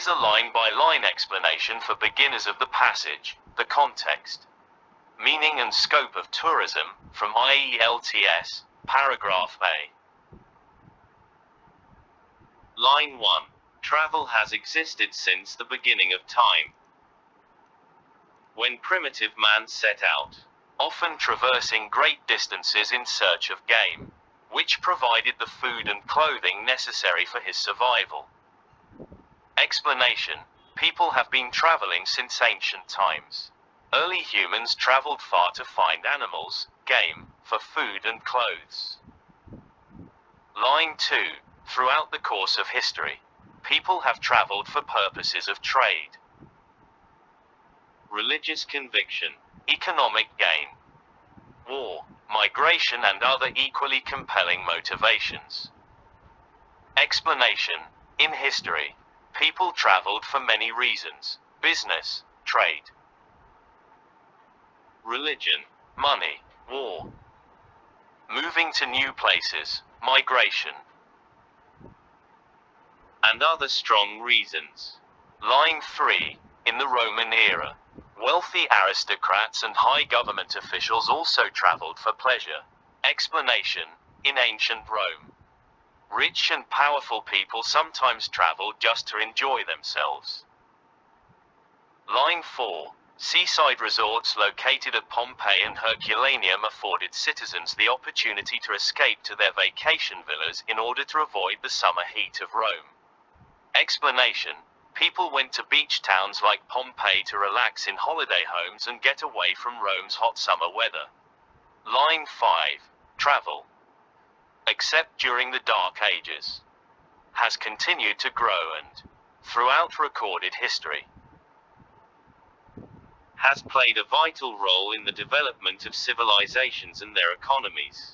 is a line-by-line explanation for beginners of the passage, the context, meaning and scope of tourism, from Ielts, paragraph A. Line 1. Travel has existed since the beginning of time. When primitive man set out, often traversing great distances in search of game, which provided the food and clothing necessary for his survival. Explanation. People have been traveling since ancient times. Early humans traveled far to find animals, game, for food and clothes. Line 2. Throughout the course of history, people have traveled for purposes of trade, religious conviction, economic gain, war, migration and other equally compelling motivations. Explanation. In history, people traveled for many reasons: business, trade, religion, money, war, moving to new places, migration, and other strong reasons. Line 3. In the Roman era, wealthy aristocrats and high government officials also traveled for pleasure. Explanation. In ancient Rome, rich and powerful people sometimes traveled just to enjoy themselves. Line 4. Seaside resorts located at Pompeii and Herculaneum afforded citizens the opportunity to escape to their vacation villas in order to avoid the summer heat of Rome. Explanation. People went to beach towns like Pompeii to relax in holiday homes and get away from Rome's hot summer weather. Line 5. Travel, except during the Dark Ages, has continued to grow and, throughout recorded history, has played a vital role in the development of civilizations and their economies.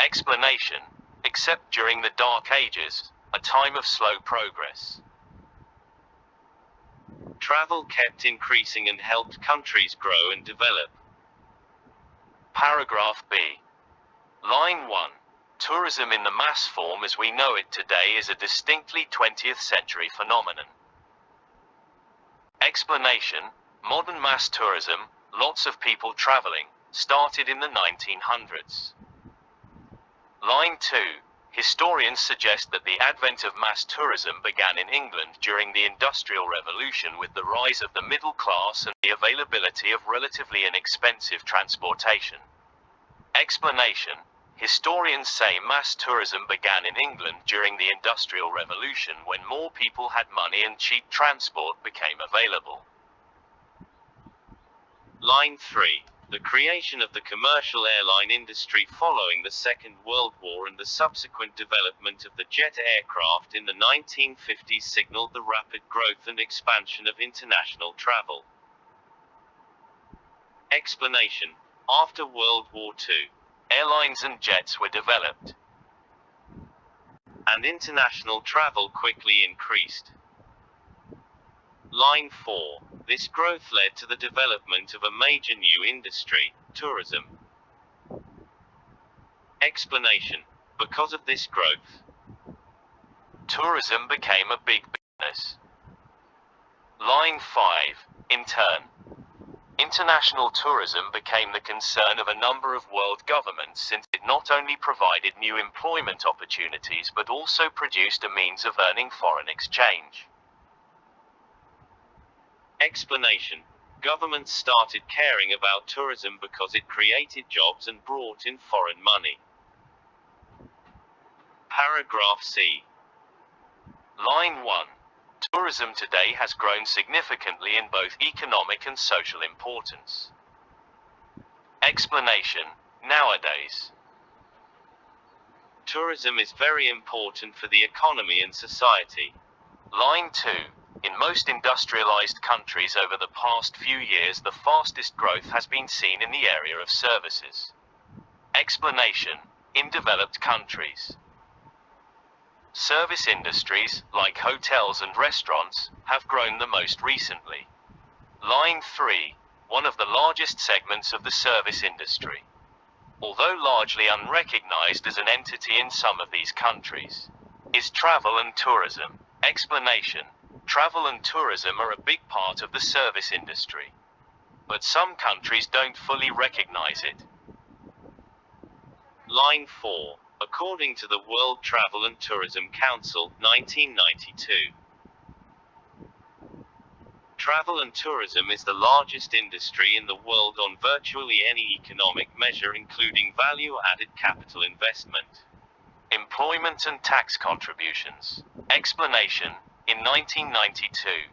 Explanation. Except during the Dark Ages, a time of slow progress, travel kept increasing and helped countries grow and develop. Paragraph B. Line 1. Tourism in the mass form as we know it today is a distinctly 20th century phenomenon. Explanation. Modern mass tourism, lots of people traveling, started in the 1900s. Line 2. Historians suggest that the advent of mass tourism began in England during the Industrial Revolution with the rise of the middle class and the availability of relatively inexpensive transportation. Explanation. Historians say mass tourism began in England during the Industrial Revolution when more people had money and cheap transport became available. Line 3. The creation of the commercial airline industry following the Second World War and the subsequent development of the jet aircraft in the 1950s signaled the rapid growth and expansion of international travel. Explanation. After World War II, airlines and jets were developed, and international travel quickly increased. Line 4. This growth led to the development of a major new industry, tourism. Explanation. Because of this growth, tourism became a big business. Line 5. In turn, international tourism became the concern of a number of world governments since it not only provided new employment opportunities but also produced a means of earning foreign exchange. Explanation. Governments started caring about tourism because it created jobs and brought in foreign money. Paragraph C. Line 1. Tourism today has grown significantly in both economic and social importance. Explanation. Nowadays, tourism is very important for the economy and society. Line 2. In most industrialized countries over the past few years, the fastest growth has been seen in the area of services. Explanation. In developed countries, service industries, like hotels and restaurants, have grown the most recently. Line 3. One of the largest segments of the service industry, although largely unrecognized as an entity in some of these countries, is travel and tourism. Explanation. Travel and tourism are a big part of the service industry, but some countries don't fully recognize it. Line 4. According to the World Travel and Tourism Council, 1992. Travel and tourism is the largest industry in the world on virtually any economic measure, including value-added capital investment, employment and tax contributions. Explanation. In 1992,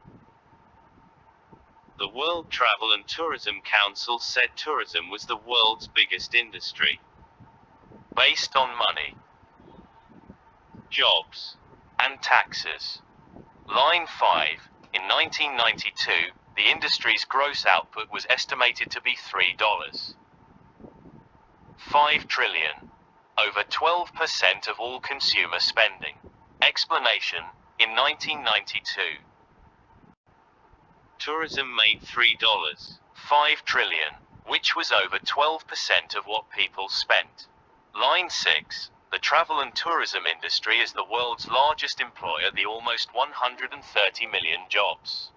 the World Travel and Tourism Council said tourism was the world's biggest industry, based on money, jobs, and taxes. Line 5. In 1992, the industry's gross output was estimated to be $3.5 trillion, over 12% of all consumer spending. Explanation. In 1992, tourism made $3.5 trillion, which was over 12% of what people spent. Line 6. The travel and tourism industry is the world's largest employer, the almost 130 million jobs,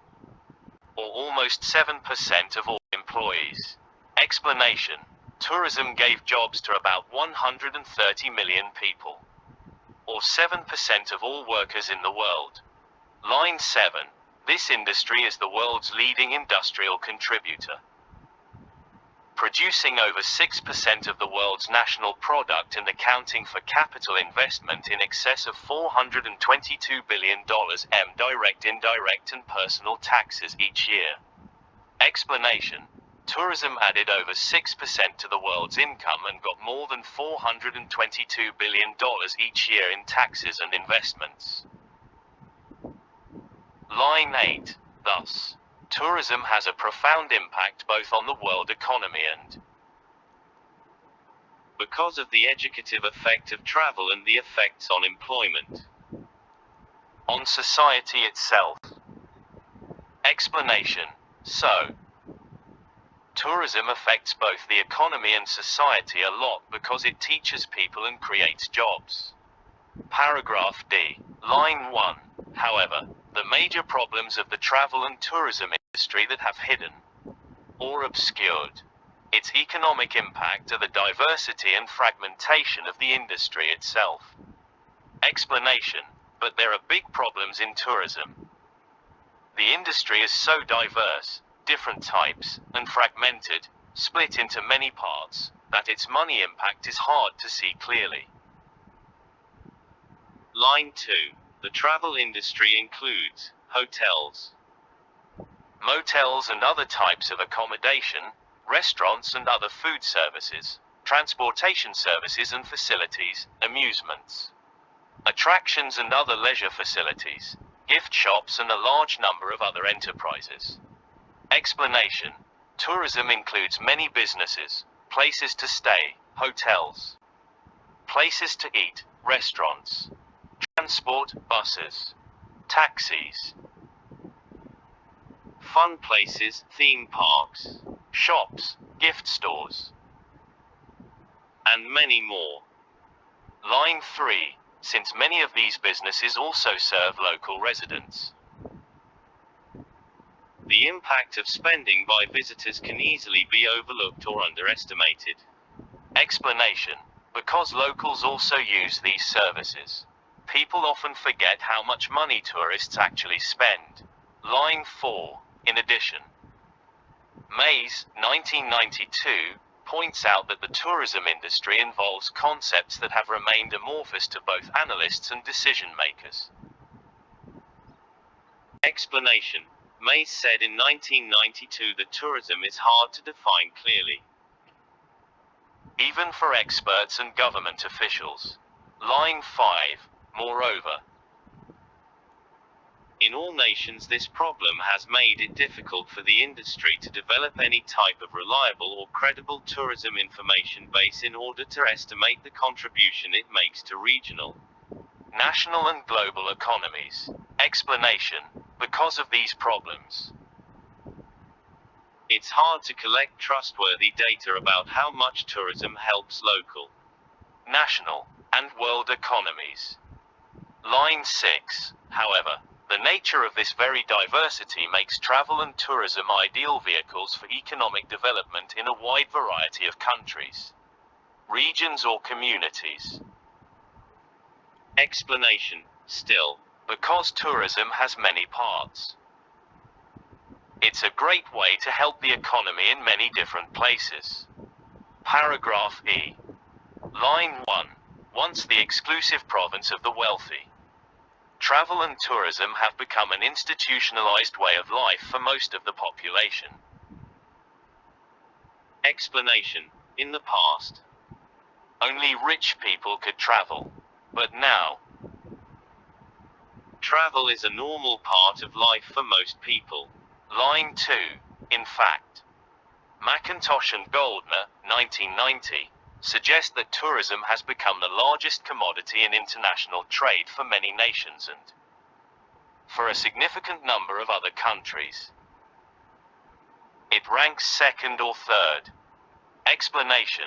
or almost 7% of all employees. Explanation. Tourism gave jobs to about 130 million people, or 7% of all workers in the world. Line 7. This industry is the world's leading industrial contributor, producing over 6% of the world's national product and accounting for capital investment in excess of $422 billion direct, indirect and personal taxes each year. Explanation. Tourism added over 6% to the world's income and got more than $422 billion each year in taxes and investments. Line 8. Thus, tourism has a profound impact both on the world economy and because of the educative effect of travel and the effects on employment, on society itself. Explanation. So, tourism affects both the economy and society a lot because it teaches people and creates jobs. Paragraph D. Line 1. However, the major problems of the travel and tourism industry that have hidden or obscured its economic impact are the diversity and fragmentation of the industry itself. Explanation. But there are big problems in tourism. The industry is so diverse, different types, and fragmented, split into many parts, that its money impact is hard to see clearly. Line 2. The travel industry includes hotels, motels and other types of accommodation, restaurants and other food services, transportation services and facilities, amusements, attractions and other leisure facilities, gift shops and a large number of other enterprises. Explanation. Tourism includes many businesses, places to stay, hotels, places to eat, restaurants, transport, buses, taxis, fun places, theme parks, shops, gift stores, and many more. Line 3. Since many of these businesses also serve local residents, the impact of spending by visitors can easily be overlooked or underestimated. Explanation. Because locals also use these services, people often forget how much money tourists actually spend. Line 4. In addition, Mays, 1992, points out that the tourism industry involves concepts that have remained amorphous to both analysts and decision makers. Explanation. Mays said in 1992 that tourism is hard to define clearly, even for experts and government officials. Line 5. Moreover, in all nations this problem has made it difficult for the industry to develop any type of reliable or credible tourism information base in order to estimate the contribution it makes to regional, national and global economies. Explanation. Because of these problems, it's hard to collect trustworthy data about how much tourism helps local, national, and world economies. Line 6. However, The nature of this very diversity makes travel and tourism ideal vehicles for economic development in a wide variety of countries, regions or communities. Explanation. Still, because tourism has many parts, it's a great way to help the economy in many different places. Paragraph E. Line 1. Once the exclusive province of the wealthy, travel and tourism have become an institutionalized way of life for most of the population. Explanation. In the past, only rich people could travel, but now, travel is a normal part of life for most people. Line 2. In fact, McIntosh and Goldner, 1990, suggest that tourism has become the largest commodity in international trade for many nations and for a significant number of other countries. It ranks second or third. Explanation.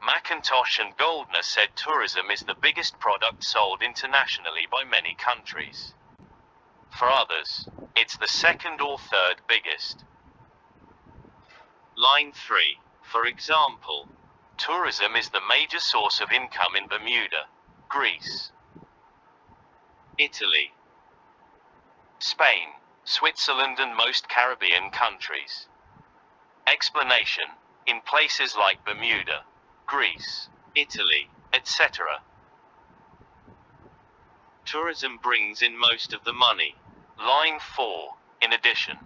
McIntosh and Goldner said tourism is the biggest product sold internationally by many countries. For others, it's the second or third biggest. Line 3. For example, tourism is the major source of income in Bermuda, Greece, Italy, Spain, Switzerland and most Caribbean countries. Explanation. In places like Bermuda, Greece, Italy, etc., tourism brings in most of the money. Line 4. In addition,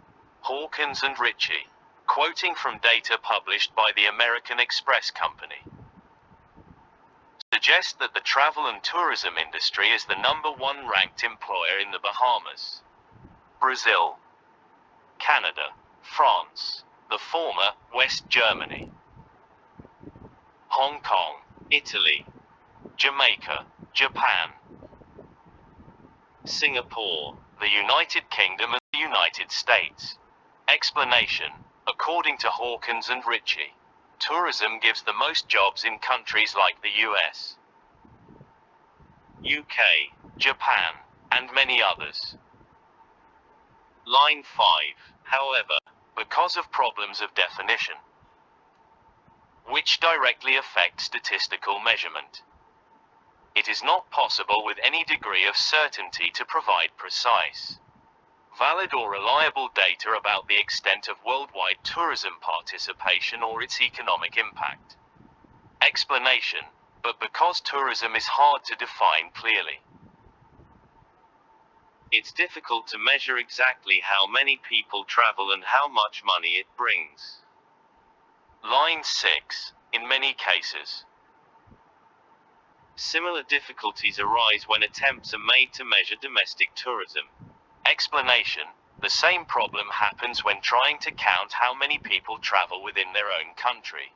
Hawkins and Ritchie, quoting from data published by the American Express Company, suggest that the travel and tourism industry is the #1 ranked employer in the Bahamas, Brazil, Canada, France, the former West Germany, Hong Kong, Italy, Jamaica, Japan, Singapore, the United Kingdom and the United States. Explanation. According to Hawkins and Ritchie, tourism gives the most jobs in countries like the US, UK, Japan, and many others. Line 5. However, because of problems of definition, which directly affect statistical measurement, it is not possible with any degree of certainty to provide precise, valid or reliable data about the extent of worldwide tourism participation or its economic impact. Explanation. But because tourism is hard to define clearly, it's difficult to measure exactly how many people travel and how much money it brings. Line 6. In many cases, similar difficulties arise when attempts are made to measure domestic tourism. Explanation. The same problem happens when trying to count how many people travel within their own country.